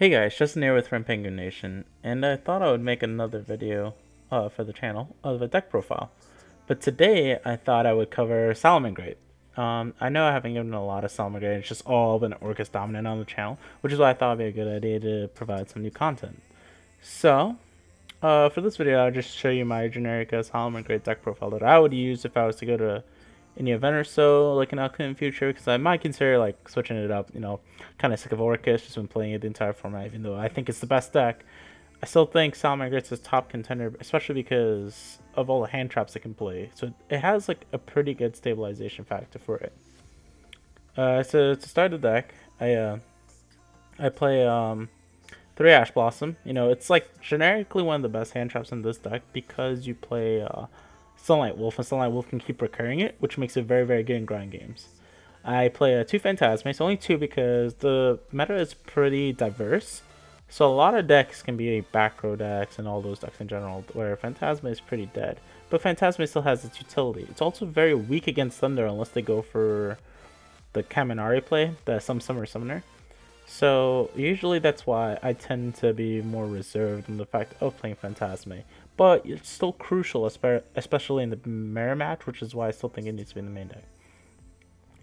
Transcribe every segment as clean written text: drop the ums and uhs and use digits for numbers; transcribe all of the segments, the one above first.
Hey guys, Justin here with Rampengu Nation, and I thought I would make another video for the channel of a deck profile. But today I thought I would cover Salamangreat. I know I haven't given a lot of Salamangreat, it's just all been Orcus dominant on the channel, which is why I thought it'd be a good idea to provide some new content. So, for this video I'll just show you my generic Salamangreat deck profile that I would use if I was to go to any event or so, like an upcoming future, because I might consider like switching it up. Kind of sick of Orcus, just been playing it the entire format, even though I think it's the best deck. I still think Salamangreat's a top contender, especially because of all the hand traps it can play. So it has like a pretty good stabilization factor for it. So to start the deck, I play 3 Ash Blossom. It's like generically one of the best hand traps in this deck because you play Sunlight Wolf, and Sunlight Wolf can keep recurring it, which makes it very, very good in grind games. I play 2 Phantasmes, only 2 because the meta is pretty diverse. So a lot of decks can be back row decks and all those decks in general, where Phantasma is pretty dead. But Phantasma still has its utility. It's also very weak against Thunder unless they go for the Kaminari play, the Summer Summoner. So usually that's why I tend to be more reserved in the fact of playing Phantasme. But it's still crucial, especially in the mirror match, which is why I still think it needs to be in the main deck.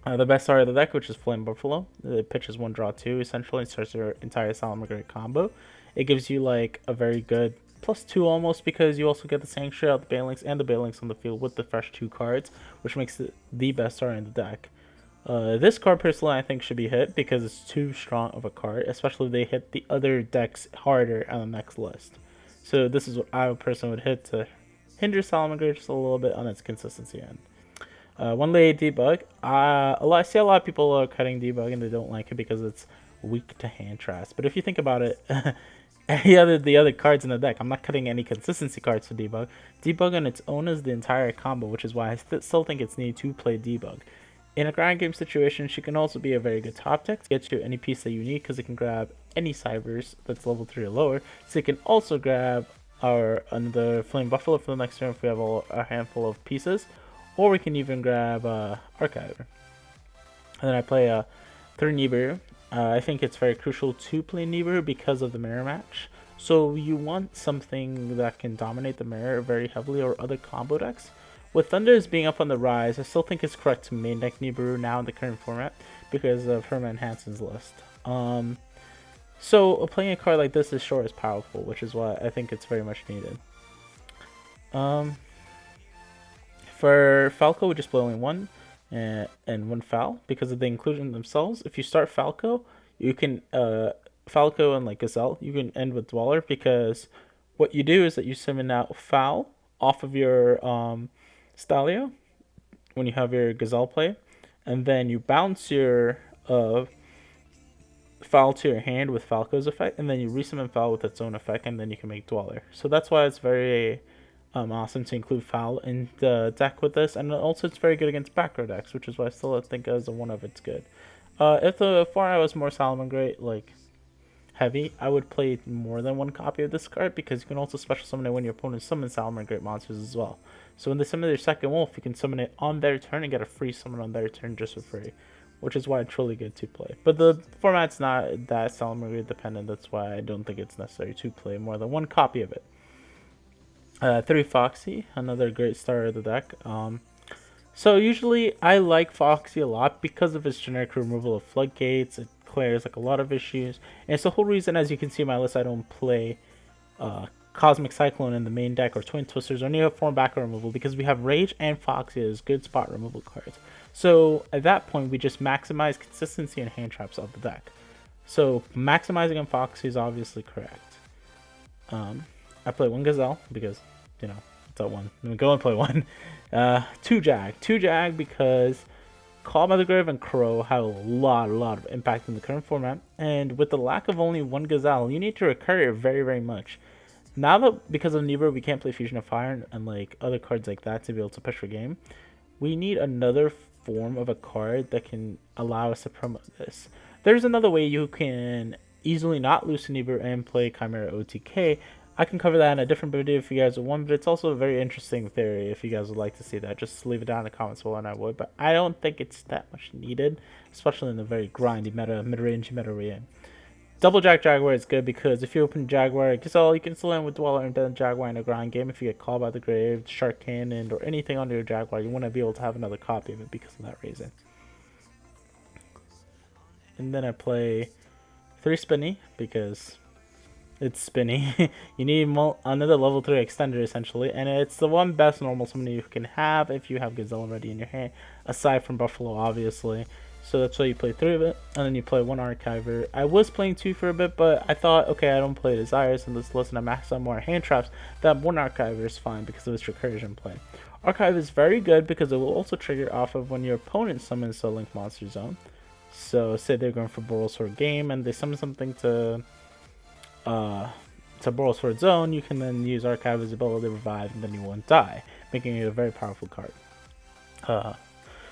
The best card of the deck, which is Flame Buffalo. It pitches 1 draw 2, essentially, and starts your entire Salamangreat combo. It gives you like a very good +2 almost, because you also get the Sanctuary out the Banelinks and the Banelinks on the field with the fresh 2 cards, which makes it the best card in the deck. This card personally I think should be hit because it's too strong of a card, especially if they hit the other decks harder on the next list. So this is what I personally would hit to hinder Salamangreat just a little bit on its consistency end. One lay debug. I see a lot of people are cutting debug and they don't like it because it's weak to hand traps. But if you think about it, the other cards in the deck, I'm not cutting any consistency cards for debug. Debug on its own is the entire combo, which is why I still think it's needed to play debug. In a grind game situation, she can also be a very good top deck to get you any piece that you need because it can grab any Cybers that's level 3 or lower. So it can also grab another Flame Buffalo for the next turn if we have a handful of pieces. Or we can even grab Archiver. And then I play 3 Nibiru. I think it's very crucial to play Nibiru because of the mirror match. So you want something that can dominate the mirror very heavily or other combo decks. With Thunders being up on the rise, I still think it's correct to main deck Nibiru now in the current format because of Herman Hansen's list. So playing a card like this is sure is powerful, which is why I think it's very much needed. For Falco, we just play only 1 and 1 Fal because of the inclusion themselves. If you start Falco, you can Falco and like Gazelle, you can end with Dweller because what you do is that you summon out Fal off of your Stalio when you have your Gazelle play, and then you bounce your Fal to your hand with Falco's effect, and then you resummon Fal with its own effect, and then you can make Dweller. So that's why it's very awesome to include Fal in the deck with this, and also it's very good against back row decks, which is why I still think as a one of it's good. If the 4 was more Salamangreat like heavy, I would play more than 1 copy of this card because you can also special summon it when your opponent summons Salamangreat monsters as well. So when they summon their second wolf, you can summon it on their turn and get a free summon on their turn just for free, which is why it's truly good to play. But the format's not that Salamangreat dependent, that's why I don't think it's necessary to play more than 1 copy of it. 3 Foxy, another great starter of the deck. So usually I like Foxy a lot because of its generic removal of floodgates. It clears like a lot of issues, and it's the whole reason, as you can see in my list, I don't play Cosmic Cyclone in the main deck or Twin Twisters or any other form back removal because we have Rage and Foxy as good spot removal cards. So at that point, we just maximize consistency and hand traps of the deck. So maximizing on Foxy is obviously correct. I play 1 Gazelle because, it's at 1. I'm go and play 1. 2 Jag. 2 Jag because Call by the Grave and Crow have a lot of impact in the current format. And with the lack of only 1 Gazelle, you need to recur it very, very much. Now that because of Nibiru we can't play Fusion of Fire and like other cards like that to be able to push for game, we need another form of a card that can allow us to promote this. There's another way you can easily not lose to Nibiru and play Chimera OTK. I can cover that in a different video if you guys want, but it's also a very interesting theory if you guys would like to see that. Just leave it down in the comments below and I would, but I don't think it's that much needed, especially in the very grindy mid-range meta we're in. Double Jaguar is good because if you open Jaguar Gazelle, you can still end with Dweller and then Jaguar in a grind game. If you get called by the Grave, Shark Cannon, or anything under your Jaguar, you want to be able to have another copy of it because of that reason. And then I play 3 Spinny because it's Spinny. You need another level 3 extender essentially, and it's the one best normal summon you can have if you have Gazelle already in your hand, aside from Buffalo obviously. So that's why you play 3 of it, and then you play 1 Archiver. I was playing 2 for a bit, but I thought, okay, I don't play Desires, and let's listen to max out more hand traps. That 1 Archiver is fine because of its recursion play. Archive is very good because it will also trigger off of when your opponent summons a Link Monster Zone. So say they're going for Borrelsword game, and they summon something to Borrelsword Zone, you can then use Archive's ability to revive, and then you won't die, making it a very powerful card.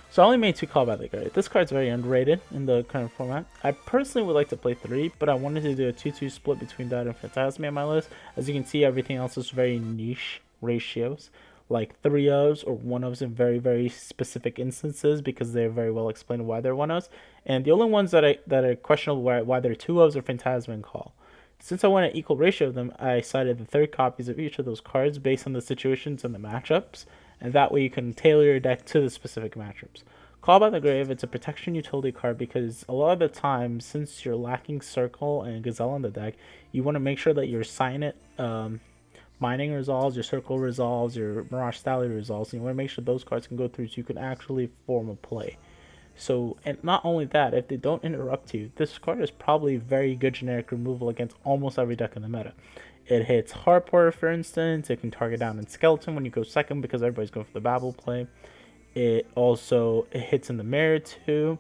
So I only made 2 Call by the Grave. This card's very underrated in the current format. I personally would like to play 3, but I wanted to do a 2-2 split between that and Phantasmia on my list. As you can see, everything else is very niche ratios, like 3-0s or 1-0s in very, very specific instances because they're very well explained why they're 1-0s. And the only ones that are questionable why they're 2-0s are Phantasma and Call. Since I want an equal ratio of them, I cited the 3 copies of each of those cards based on the situations and the matchups, and that way you can tailor your deck to the specific matchups. Call by the Grave, it's a protection utility card because a lot of the time, since you're lacking Circle and Gazelle in the deck, you want to make sure that your Signet Mining resolves, your Circle resolves, your Mirage Stally resolves, and you want to make sure those cards can go through so you can actually form a play. So, and not only that, if they don't interrupt you, this card is probably very good generic removal against almost every deck in the meta. It hits Harper, for instance. It can target down in Skeleton when you go second because everybody's going for the Babel play. It hits in the Mirror too.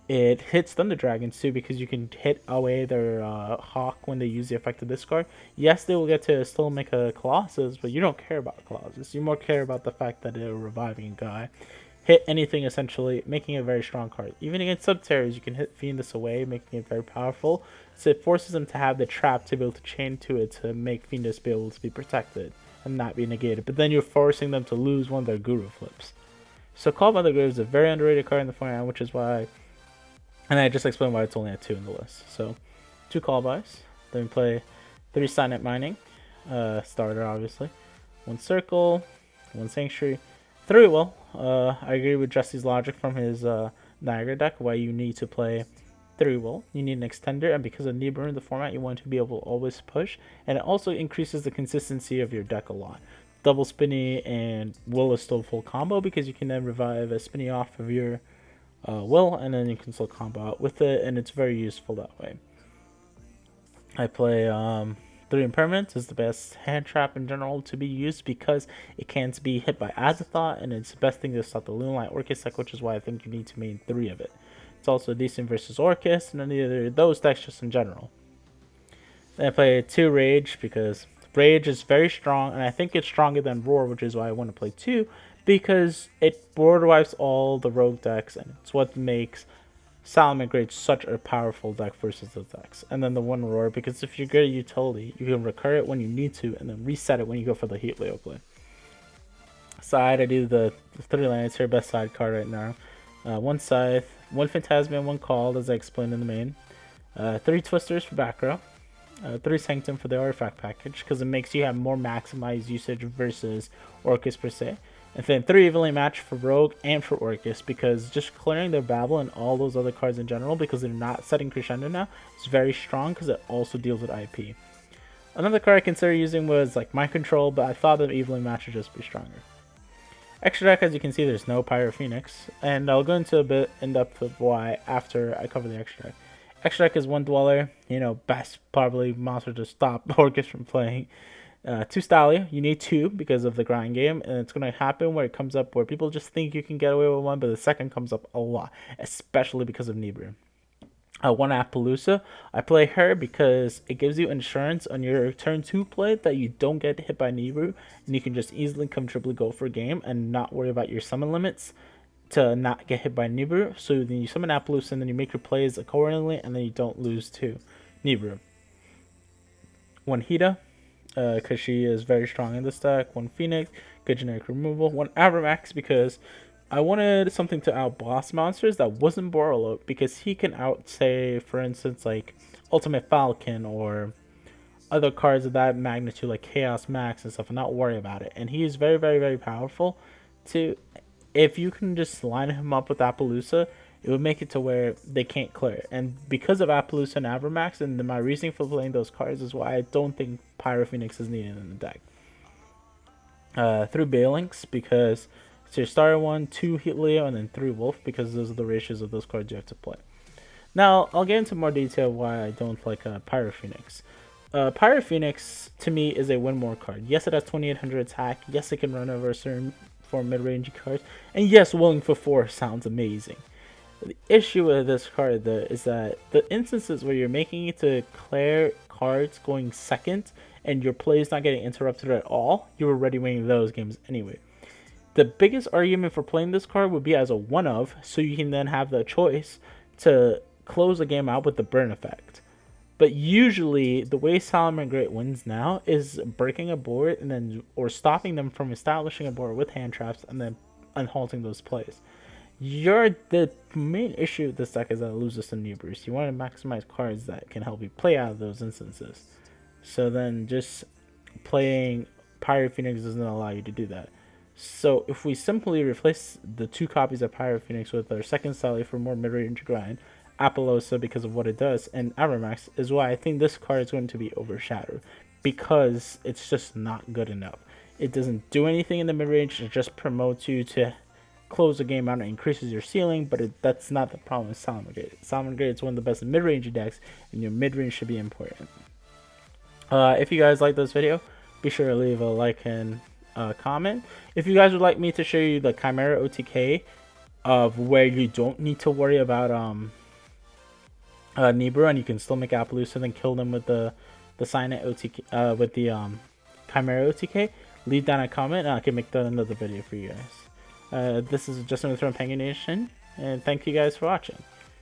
It hits Thunder Dragons too because you can hit away their Hawk when they use the effect of this card. Yes, they will get to still make a Colossus, but you don't care about Colossus. You more care about the fact that they're reviving a guy. Hit anything essentially, making it a very strong card. Even against Subterrors, you can hit Fiendus away, making it very powerful. So it forces them to have the trap to be able to chain to it to make Fiendus be able to be protected and not be negated. But then you're forcing them to lose one of their Guru flips. So Call by the Grave is a very underrated card in the format, which is why, and I just explained why it's only at 2 in the list. So 2 Call bys, then we play 3 Signet Mining, starter obviously, 1 Circle, 1 Sanctuary, 3 Will. I agree with Jesse's logic from his Niagara deck, why you need to play 3 Will. You need an extender, and because of Nibiru in the format, you want to be able to always push, and it also increases the consistency of your deck a lot. Double Spinny and Will is still full combo because you can then revive a Spinny off of your Will, and then you can still combo out with it, and it's very useful that way. I play 3 Impermanence is the best hand trap in general to be used because it can't be hit by Azathoth, and it's the best thing to stop the Lunalight Orcus deck, which is why I think you need to main 3 of it. It's also decent versus Orcus and any of those decks just in general. Then I play 2 Rage because Rage is very strong, and I think it's stronger than Roar, which is why I want to play 2, because it border wipes all the rogue decks, and it's what makes Salamangreat such a powerful deck versus those decks. And then the 1 Roar, because if you're good at utility, you can recur it when you need to, and then reset it when you go for the Heat Leo play. Side, I do the 3 lands here, best side card right now. 1 Scythe, 1 Phantasma, 1 Called, as I explained in the main. 3 Twisters for back row. 3 Sanctum for the artifact package because it makes you have more maximized usage versus Orcus per se. And then 3 Evenly Matched for Rogue and for Orcus because just clearing their Babel and all those other cards in general because they're not setting Crescendo now is very strong because it also deals with IP. Another card I considered using was like Mind Control, but I thought that Evenly Matched would just be stronger. Extra deck, as you can see, there's no Pyro Phoenix, and I'll go into a bit in depth of why after I cover the extra deck. Extra deck is 1 Dweller, best probably monster to stop Orcus from playing. 2 Stally, you need 2 because of the grind game, and it's going to happen where it comes up where people just think you can get away with 1, but the second comes up a lot, especially because of Nibiru. 1 Appaloosa, I play her because it gives you insurance on your turn 2 play that you don't get hit by Nibiru, and you can just easily comfortably go for a game and not worry about your summon limits to not get hit by Nibiru. So then you summon Appaloosa and then you make your plays accordingly, and then you don't lose to Nibiru. 1 Hida, because she is very strong in this deck. 1 Phoenix, good generic removal. 1 Avramax because I wanted something to outboss monsters that wasn't Borolo, because he can out, say, for instance, like Ultimate Falcon or other cards of that magnitude, like Chaos Max and stuff, and not worry about it. And he is very, very, very powerful. To If you can just line him up with Appaloosa, it would make it to where they can't clear. And because of Appaloosa and Avermax, and my reasoning for playing those cards is why I don't think Pyro Phoenix is needed in the deck. Through Balinks, because it's your starter one, 2 Leo, and then 3 Wolf, because those are the ratios of those cards you have to play. Now, I'll get into more detail why I don't like Pyro Phoenix. Pyro Phoenix, to me, is a win more card. Yes, it has 2800 attack. Yes, it can run over certain 4 mid-range cards. And yes, Willing for 4 sounds amazing. The issue with this card, though, is that the instances where you're making it to clear cards going second and your play is not getting interrupted at all, you're already winning those games anyway. The biggest argument for playing this card would be as a one-of, so you can then have the choice to close the game out with the burn effect. But usually, the way Salamangreat wins now is breaking a board and then or stopping them from establishing a board with hand traps and then unhalting those plays. The main issue with this deck is that it loses to New Bruce. You want to maximize cards that can help you play out of those instances. So then just playing Pyro Phoenix doesn't allow you to do that. So if we simply replace the 2 copies of Pyro Phoenix with our second Sally for more mid-range grind, Appaloosa because of what it does, and Avermax, is why I think this card is going to be overshadowed, because it's just not good enough. It doesn't do anything in the mid-range, it just promotes you to close the game out and increases your ceiling, but that's not the problem with Salamangreat. Salamangreat is one of the best mid-range decks, and your mid-range should be important. If you guys like this video, be sure to leave a like and comment. If you guys would like me to show you the Chimera OTK of where you don't need to worry about Nibru, and you can still make Appaloosa and then kill them with the Signet OTK, with the Chimera OTK, leave down a comment and I can make that another video for you guys. This is Justin with Rampengu Nation, and thank you guys for watching.